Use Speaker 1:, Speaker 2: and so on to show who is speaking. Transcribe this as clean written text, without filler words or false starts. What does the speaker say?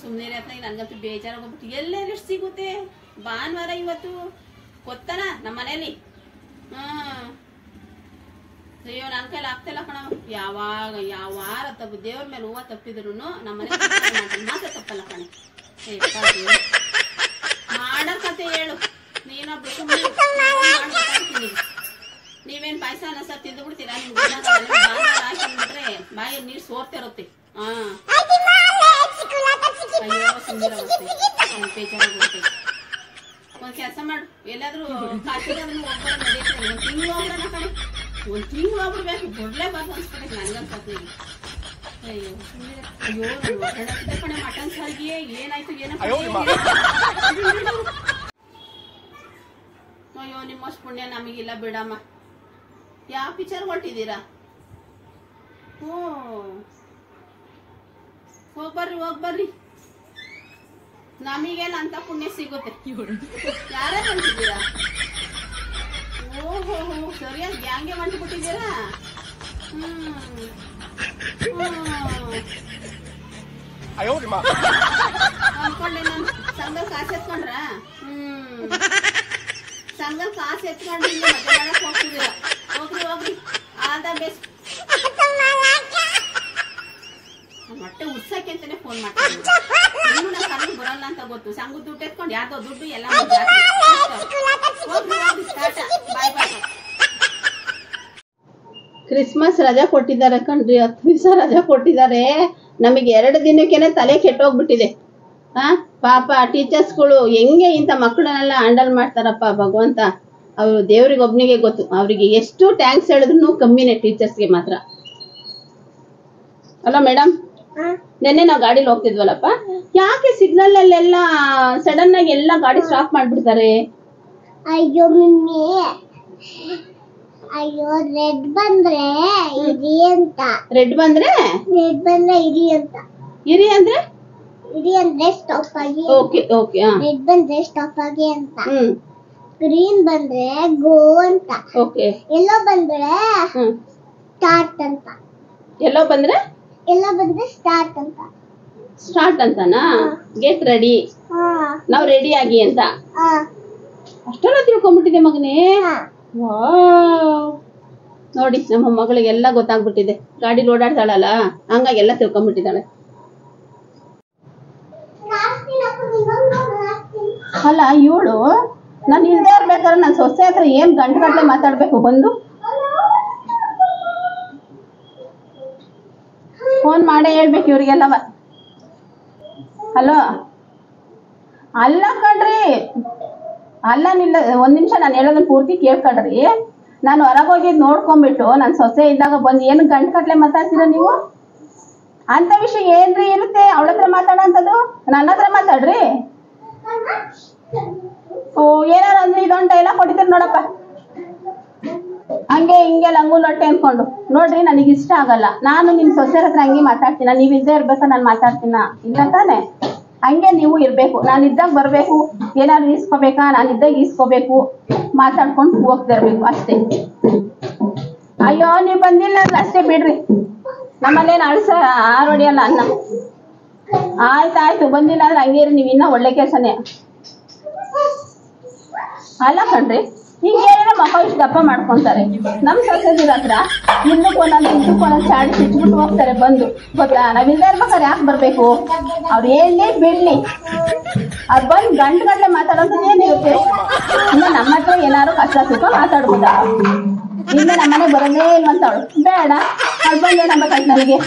Speaker 1: ಸುಮ್ಮನೆ ನನಗಂತೂ ಬೇಜಾರಾಗೋಗ್ಬಿಟ್ಟು ಎಲ್ಲೇ ಲಿಸ್ಟ್ ಸಿಗುತ್ತೆ ಭಾನುವಾರ ಇವತ್ತು ಗೊತ್ತಾನ ನಮ್ಮ ಮನೇಲಿ. ಅಯ್ಯೋ ನನ್ನ ಕೈಲಿ ಆಗ್ತಿಲ್ಲ ಕಣ. ಯಾವಾಗ ಯಾವ ವಾರ ತಪ್ಪು ದೇವ್ರ ಮೇಲೆ ಹೂವು ತಪ್ಪಿದ್ರು ನಮ್ಮ ಮನೆ ಮಾತ್ರ ತಪ್ಪಲ್ಲ ಕಣ. ಮಾಡಕತೆ ಹೇಳು ನೀನೊಬ್ರು ಸುಮ್ಮನೆ ಮಾಡ್ತೀನಿ. ನೀವೇನ್ ಪಾಯಸ ಅನ್ನ ಸರ್ ತಿಂದು ಬಿಡ್ತೀರಾ? ಹಾಕಿಬಿಟ್ರೆ ಬಾಯಿ ನೀರು ಸೋರ್ತಿರುತ್ತೆ. ಅಯ್ಯೋ ಸುಂದರ ಬೇಜಾರಾಗುತ್ತೆ. ಒಂದ್ ಕೆಲಸ ಮಾಡು, ಎಲ್ಲಾದ್ರೂ ಕಾಶಿಗಾದ್ರೂ ಒಬ್ಬರ ನಡೆಯುತ್ತೆ. ಒಂದ್ ತಿಂಗಳು ಹೋಗ್ಬಿಡೋಣ ಕಣೆ, ಒಂದ್ ತಿಂಗಳು ಹೋಗ್ಬಿಡ್ಬೇಕು. ಬಿಡ್ಲೇಬಾರ್ದು ಅನ್ಸ್ಬಿಟ್ಟೈತೆ ನನ್ಗನ್ಸತ್ತೆ. ಅಯ್ಯೋ ಅಯ್ಯೋ ಹೊರಡಕ್ಕಿದೆ ಕಣೆ ಮಟನ್ ಸಾರಿಗೆ. ಏನಾಯ್ತು ಏನಪ್ಪ? ಅಯ್ಯೋ ನಿಮ್ಮಷ್ಟು ಪುಣ್ಯ ನಮಗಿಲ್ಲ ಬಿಡಮ್ಮ. ಯಾವ ಪಿಕ್ಚರ್ ಹೊಟ್ಟಿದ್ದೀರಾ? ಹೋಗ್ಬರ್ರಿ ಹೋಗ್ಬರ್ರಿ, ನಮಗೇನು ಅಂತ ಪುಣ್ಯ ಸಿಗುತ್ತೆ. ಯಾರೇ ಬಂದಿದ್ದೀರಾ? ಓಹೋ ಸರಿಯಾಗಿ ಗ್ಯಾಂಗೆ ಮಾಡ್ಬಿಟ್ಟಿದ್ದೀರಾ? ಅನ್ಕೊಂಡೆ ನಾನು ಸಂಘ ಕಾಸು ಎತ್ಕೊಂಡ್ರ? ಸಂಘ ಕಾಸು ಎತ್ಕೊಂಡು ಹೋಗ್ತಿದ್ದೀರಾ? ಹೋಗ್ರಿ ಹೋಗ್ರಿ, ಆಲ್ ದ ಬೆಸ್ಟ್. ಹೊಟ್ಟೆ ಉಡ್ಸಕ್ಕೆ ಅಂತಾನೆ ಫೋನ್ ಮಾಡ್ತೀನಿ. ಇನ್ನು ನನ್ನ ಕಣ್ಣಿಗೆ ಬರಲ್ಲ ಅಂತ ಗೊತ್ತು. ಸಂಘದ ದುಡ್ಡು ಎತ್ಕೊಂಡು ಯಾರ್ದೋ ದುಡ್ಡು ಎಲ್ಲ ಬಾಯ್ ಬಾಯ್. ಕ್ರಿಸ್ಮಸ್ ರಜಾ ಕೊಟ್ಟಿದ್ದಾರೆ ಕಣ್ರಿ, 10 ದಿವಸ ರಜಾ ಕೊಟ್ಟಿದ್ದಾರೆ. ನಮಗೆ 2 ದಿನಕ್ಕೇನೆ ತಲೆ ಕೆಟ್ಟೋಗ್ಬಿಟ್ಟಿದೆ. ಪಾಪ ಟೀಚರ್ಸ್ಗಳು ಹೆಂಗೆ ಇಂಥ ಮಕ್ಕಳನ್ನೆಲ್ಲ ಹ್ಯಾಂಡಲ್ ಮಾಡ್ತಾರಪ್ಪ ಭಗವಂತ. ಅವರು ದೇವ್ರಿಗೆ ಒಬ್ನಿಗೆ ಗೊತ್ತು. ಅವ್ರಿಗೆ ಎಷ್ಟು ಟ್ಯಾಂಕ್ಸ್ ಹೇಳಿದ್ರು ಕಮ್ಮಿನೇ ಟೀಚರ್ಸ್ಗೆ ಮಾತ್ರ. ಅಲ್ಲ ಮೇಡಮ್, ನೆನ್ನೆ ನಾವು ಗಾಡಿಲಿ ಹೋಗ್ತಿದ್ವಲ್ಲಪ್ಪ, ಯಾಕೆ ಸಿಗ್ನಲ್ ಅಲ್ಲೆಲ್ಲ ಸಡನ್ ಆಗಿ ಎಲ್ಲ ಗಾಡಿ ಸ್ಟಾಪ್ ಮಾಡ್ಬಿಡ್ತಾರೆ?
Speaker 2: ಅಯ್ಯೋ ಮಮ್ಮಿ, ಅಯ್ಯೋ ರೆಡ್ ಬಂದ್ರೆ ಇರಿ ಅಂತ.
Speaker 1: ರೆಡ್ ಬಂದ್ರೆ
Speaker 2: ಇರಿ ಅಂತ.
Speaker 1: ಇರಿ ಅಂದ್ರೆ
Speaker 2: ಸ್ಟಾಪ್ ಆಗಿ.
Speaker 1: Okay okay.
Speaker 2: ರೆಡ್ ಬಂದ್ರೆ ಸ್ಟಾಪ್ ಆಗಿ ಅಂತ. ಗ್ರೀನ್ ಬಂದ್ರೆ ಗೋ ಅಂತ.
Speaker 1: ಓಕೆ.
Speaker 2: ಯೆಲ್ಲೋ ಬಂದ್ರೆ ಸ್ಟಾರ್ಟ್ ಅಂತ.
Speaker 1: ಯೆಲ್ಲೋ ಬಂದ್ರೆ
Speaker 2: ಸ್ಟಾರ್ಟ್ ಅಂತ.
Speaker 1: ಸ್ಟಾರ್ಟ್ ಅಂತನಾ? ಗೆಟ್ ರೆಡಿ, ನಾವು ರೆಡಿ ಆಗಿ ಅಂತ. ಅಷ್ಟೆಲ್ಲ ತಿಳ್ಕೊಂಡ್ಬಿಟ್ಟಿದೆ ಮಗನೇ. ನೋಡಿ ನಮ್ಮ ಮಗಳಿಗೆಲ್ಲ ಗೊತ್ತಾಗ್ಬಿಟ್ಟಿದೆ. ಗಾಡಿ ಓಡಾಡ್ತಾಳಲ್ಲ ಹಂಗಾಗಿ ಎಲ್ಲ ತಿಳ್ಕೊಂಡ್ಬಿಟ್ಟಿದ್ದಾಳೆ. ಅಲ್ಲ ಇವಳು ನಾನು ಇಲ್ದೇ ಇರ್ಬೇಕಾದ್ರೆ ನನ್ನ ಸೊಸೆ ಹತ್ರ ಏನ್ ಗಂಟೆ ಮಾತಾಡ್ಬೇಕು ಬಂದು? ಫೋನ್ ಮಾಡೇ ಹೇಳ್ಬೇಕು ಇವ್ರಿಗೆಲ್ಲವ. ಹಲೋ, ಅಲ್ಲ ಕಣ್ರಿ, ಅಲ್ಲ ನಿಲ್ಲ, ಒಂದ್ ನಿಮಿಷ ನಾನು ಹೇಳೋದನ್ನ ಪೂರ್ತಿ ಕೇಳ್ಕೊಳ್ರಿ. ನಾನು ಹೊರಗೋಗಿದ್ ನೋಡ್ಕೊಂಡ್ಬಿಟ್ಟು ನನ್ನ ಸೊಸೆ ಇದ್ದಾಗ ಬಂದು ಏನು ಗಂಟೆ ಮಾತಾಡ್ತೀರ ನೀವು? ಅಂತ ವಿಷಯ ಏನ್ರಿ ಇರುತ್ತೆ ಅವಳ ಹತ್ರ ಮಾತಾಡೋಂಥದ್ದು? ನನ್ನ ಹತ್ರ ಮಾತಾಡ್ರಿ. ಏನಾರು ಅಂದ್ರೆ ಇದೊಂದು ಡೈಲಾಗ್ ಕೊಟ್ಟಿದ್ದೀರಿ ನೋಡಪ್ಪ, ಹಂಗೆ ಹಿಂಗೆ ಲಂಗೂಲ್ ಹೊಟ್ಟೆ ಅನ್ಕೊಂಡು. ನೋಡ್ರಿ ನನಗೆ ಇಷ್ಟ ಆಗಲ್ಲ. ನಾನು ನಿಮ್ ಸೊಸೆರ ಹತ್ರ ಹಂಗೆ ಮಾತಾಡ್ತೀನ? ನೀವ್ ಇದ್ದೇ ಇರ್ಬೇಕಾ ನಾನು ಮಾತಾಡ್ತೀನ? ಇಲ್ಲ ತಾನೆ? ಹಂಗೆ ನೀವು ಇರ್ಬೇಕು. ನಾನು ಇದ್ದಾಗ ಬರ್ಬೇಕು, ಏನಾದ್ರು ಈಸ್ಕೋಬೇಕಾ ನಾನು ಇದ್ದಾಗ ಈಸ್ಕೋಬೇಕು, ಮಾತಾಡ್ಕೊಂಡು ಹೋಗ್ತಾ ಇರ್ಬೇಕು ಅಷ್ಟೇ. ಅಯ್ಯೋ ನೀವು ಬಂದಿಲ್ಲ ಅಂದ್ರೆ ಅಷ್ಟೇ ಬಿಡ್ರಿ, ನಮ್ಮಲ್ಲೇನು ಆರೋಡಿಯಲ್ಲ ಅನ್ನ. ಆಯ್ತಾಯ್ತು, ಬಂದಿಲ್ಲ ಅಂದ್ರೆ ಹಂಗೆ ನೀವು ಇನ್ನ ಒಳ್ಳೆ ಕೆಲಸನೇ ಅಲ್ಲ ಕಣ್ರಿ. ಹಿಂಗೆ ಮಕ್ಕ ಇಷ್ಟು ದಪ್ಪ ಮಾಡ್ಕೊಂತಾರೆ. ನಮ್ ಸೊಸೆದಿರ ಹತ್ರ ಇದಕ್ಕೊಂದೊಂದು ಚಾಡಿ ಸಿಟ್ಬಿಟ್ಟು ಹೋಗ್ತಾರೆ ಬಂದು. ಗೊತ್ತಾ? ನಾವಿಲ್ಲದೆ ಇರ್ಬೇಕಾದ್ರೆ ಯಾಕೆ ಬರ್ಬೇಕು? ಅವ್ರು ಹೇಳಿ ಬಿಡ್ಲಿ, ಅವ್ರು ಬಂದು ಗಂಟೆ ಮಾತಾಡೋದು ಏನಿರುತ್ತೆ? ಇನ್ನು ನಮ್ಮ ಹತ್ರ ಏನಾದ್ರು ಕಷ್ಟ ಸುಖ ಮಾತಾಡ್ಬೋದ? ಇನ್ನು ನಮ್ಮನೆ ಬರೋದೇ ಇಲ್ವಂತ ಅವಳು ಬೇಡ, ಅವ್ಳು ಬಂದು ಏನಾಗಬೇಕಾಯ್ತು ನನಗೆ?